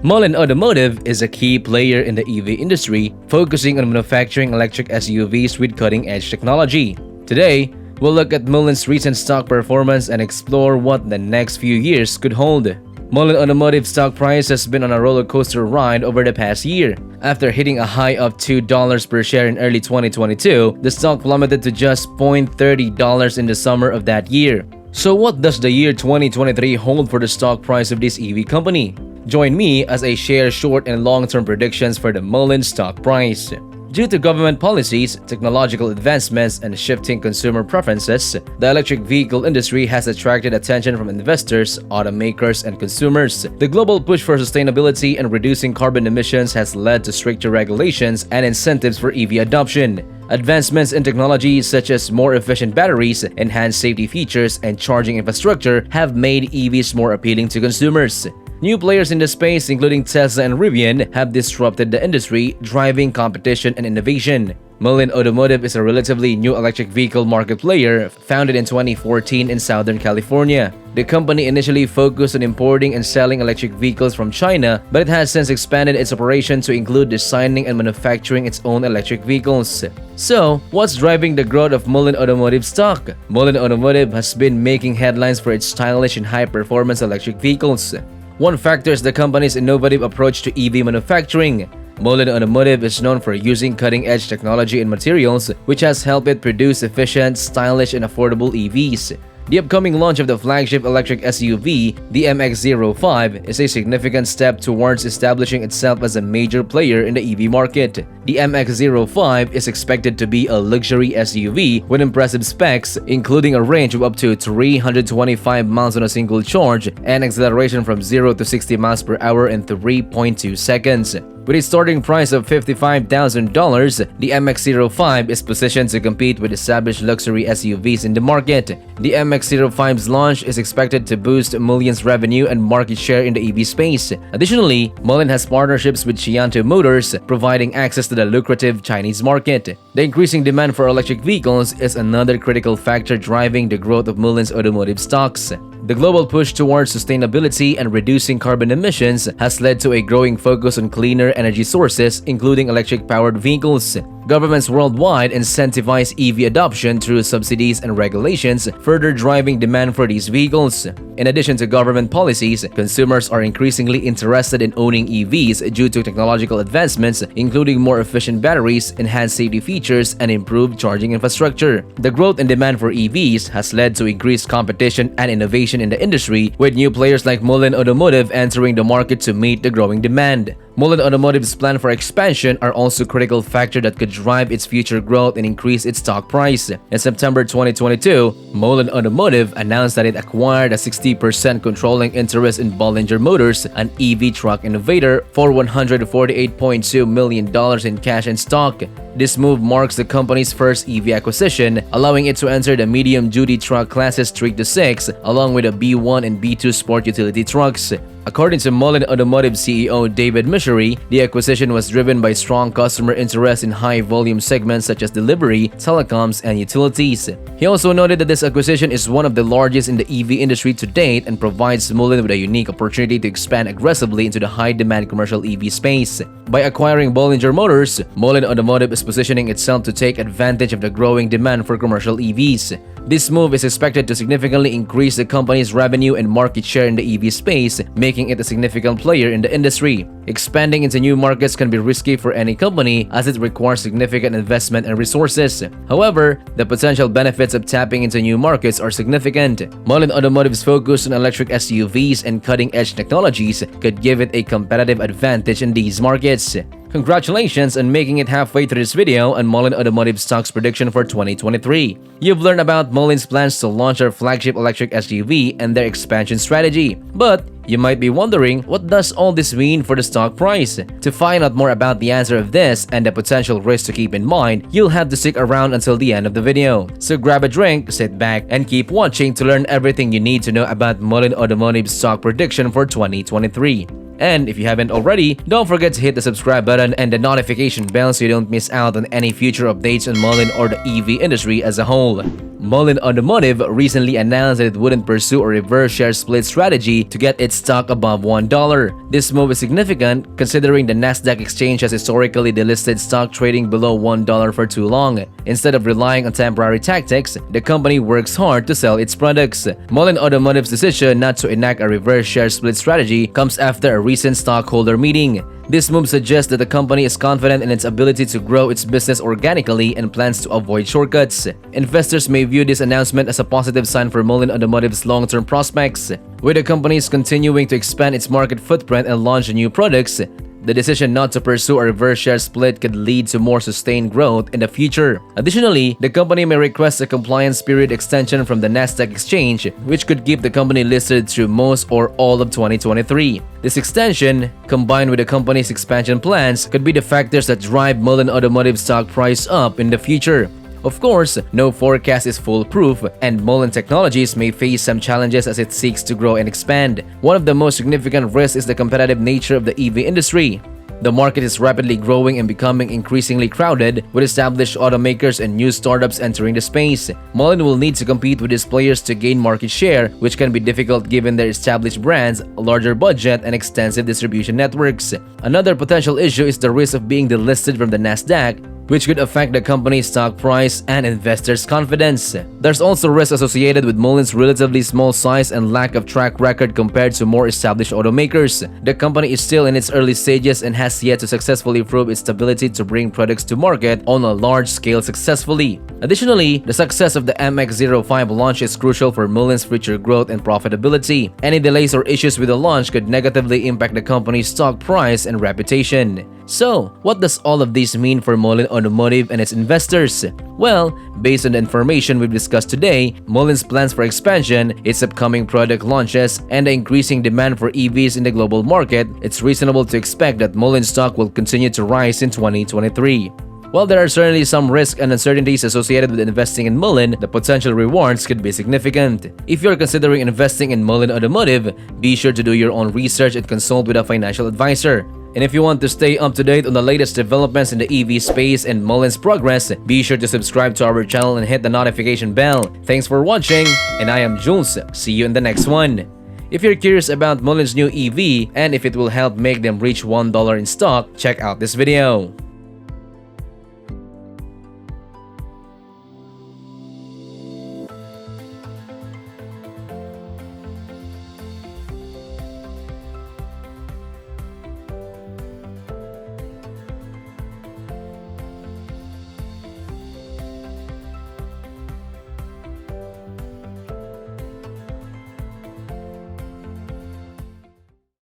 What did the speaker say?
Mullen Automotive is a key player in the EV industry, focusing on manufacturing electric SUVs with cutting-edge technology. Today, we'll look at Mullen's recent stock performance and explore what the next few years could hold. Mullen Automotive stock price has been on a roller coaster ride over the past year. After hitting a high of $2 per share in early 2022, the stock plummeted to just $0.30 in the summer of that year. So what does the year 2023 hold for the stock price of this EV company? Join me as I share short and long-term predictions for the Mullen stock price. Due to government policies, technological advancements, and shifting consumer preferences, the electric vehicle industry has attracted attention from investors, automakers, and consumers. The global push for sustainability and reducing carbon emissions has led to stricter regulations and incentives for EV adoption. Advancements in technology such as more efficient batteries, enhanced safety features, and charging infrastructure have made EVs more appealing to consumers. New players in the space, including Tesla and Rivian, have disrupted the industry, driving competition and innovation. Mullen Automotive is a relatively new electric vehicle market player, founded in 2014 in Southern California. The company initially focused on importing and selling electric vehicles from China, but it has since expanded its operation to include designing and manufacturing its own electric vehicles. So, what's driving the growth of Mullen Automotive stock? Mullen Automotive has been making headlines for its stylish and high-performance electric vehicles. One factor is the company's innovative approach to EV manufacturing. Mullen Automotive is known for using cutting-edge technology and materials, which has helped it produce efficient, stylish, and affordable EVs. The upcoming launch of the flagship electric SUV, the MX-05, is a significant step towards establishing itself as a major player in the EV market. The MX-05 is expected to be a luxury SUV with impressive specs, including a range of up to 325 miles on a single charge and acceleration from 0 to 60 miles per hour in 3.2 seconds. With a starting price of $55,000, the MX-05 is positioned to compete with established luxury SUVs in the market. The MX-05's launch is expected to boost Mullen's revenue and market share in the EV space. Additionally, Mullen has partnerships with Xi'an Motors, providing access to the lucrative Chinese market. The increasing demand for electric vehicles is another critical factor driving the growth of Mullen's automotive stocks. The global push towards sustainability and reducing carbon emissions has led to a growing focus on cleaner energy sources, including electric-powered vehicles. Governments worldwide incentivize EV adoption through subsidies and regulations, further driving demand for these vehicles. In addition to government policies, consumers are increasingly interested in owning EVs due to technological advancements, including more efficient batteries, enhanced safety features, and improved charging infrastructure. The growth in demand for EVs has led to increased competition and innovation in the industry, with new players like Mullen Automotive entering the market to meet the growing demand. Mullen Automotive's plan for expansion are also a critical factor that could drive its future growth and increase its stock price. In September 2022, Mullen Automotive announced that it acquired a 60% controlling interest in Bollinger Motors, an EV truck innovator, for $148.2 million in cash and stock. This move marks the company's first EV acquisition, allowing it to enter the medium-duty truck classes 3 to 6, along with the B1 and B2 sport utility trucks. According to Mullen Automotive CEO David Michery, the acquisition was driven by strong customer interest in high-volume segments such as delivery, telecoms, and utilities. He also noted that this acquisition is one of the largest in the EV industry to date and provides Mullen with a unique opportunity to expand aggressively into the high-demand commercial EV space. By acquiring Bollinger Motors, Mullen Automotive is positioning itself to take advantage of the growing demand for commercial EVs. This move is expected to significantly increase the company's revenue and market share in the EV space, making it a significant player in the industry. Expanding into new markets can be risky for any company as it requires significant investment and resources. However, the potential benefits of tapping into new markets are significant. Mullen Automotive's focus on electric SUVs and cutting-edge technologies could give it a competitive advantage in these markets. Congratulations on making it halfway through this video on Mullen Automotive stocks prediction for 2023. You've learned about Mullen's plans to launch their flagship electric SUV and their expansion strategy. But you might be wondering, what does all this mean for the stock price? To find out more about the answer of this and the potential risks to keep in mind, you'll have to stick around until the end of the video. So grab a drink, sit back, and keep watching to learn everything you need to know about Mullen Automotive's stock prediction for 2023. And if you haven't already, don't forget to hit the subscribe button and the notification bell so you don't miss out on any future updates on Mullen or the EV industry as a whole. Mullen Automotive recently announced that it wouldn't pursue a reverse share split strategy to get its stock above $1. This move is significant considering the Nasdaq exchange has historically delisted stock trading below $1 for too long. Instead of relying on temporary tactics, the company works hard to sell its products. Mullen Automotive's decision not to enact a reverse share split strategy comes after a recent stockholder meeting. This move suggests that the company is confident in its ability to grow its business organically and plans to avoid shortcuts. Investors may view this announcement as a positive sign for Mullen Automotive's long-term prospects. With the company continuing to expand its market footprint and launch new products, the decision not to pursue a reverse share split could lead to more sustained growth in the future. Additionally, the company may request a compliance period extension from the Nasdaq exchange, which could keep the company listed through most or all of 2023. This extension, combined with the company's expansion plans, could be the factors that drive Mullen Automotive's stock price up in the future. Of course, no forecast is foolproof, and Mullen Technologies may face some challenges as it seeks to grow and expand. One of the most significant risks is the competitive nature of the EV industry. The market is rapidly growing and becoming increasingly crowded, with established automakers and new startups entering the space. Mullen will need to compete with these players to gain market share, which can be difficult given their established brands, a larger budget, and extensive distribution networks. Another potential issue is the risk of being delisted from the Nasdaq, which could affect the company's stock price and investors' confidence. There's also risk associated with Mullen's relatively small size and lack of track record compared to more established automakers. The company is still in its early stages and has yet to successfully prove its ability to bring products to market on a large scale successfully. Additionally, the success of the MX-05 launch is crucial for Mullen's future growth and profitability. Any delays or issues with the launch could negatively impact the company's stock price and reputation. So, what does all of this mean for Mullen Automotive and its investors? Well, based on the information we've discussed today, Mullen's plans for expansion, its upcoming product launches, and the increasing demand for EVs in the global market, it's reasonable to expect that Mullen's stock will continue to rise in 2023. While there are certainly some risks and uncertainties associated with investing in Mullen, the potential rewards could be significant. If you're considering investing in Mullen Automotive, be sure to do your own research and consult with a financial advisor. And if you want to stay up to date on the latest developments in the EV space and Mullen's progress, be sure to subscribe to our channel and hit the notification bell. Thanks for watching, and I am Jules. See you in the next one. If you're curious about Mullen's new EV and if it will help make them reach $1 in stock, check out this video.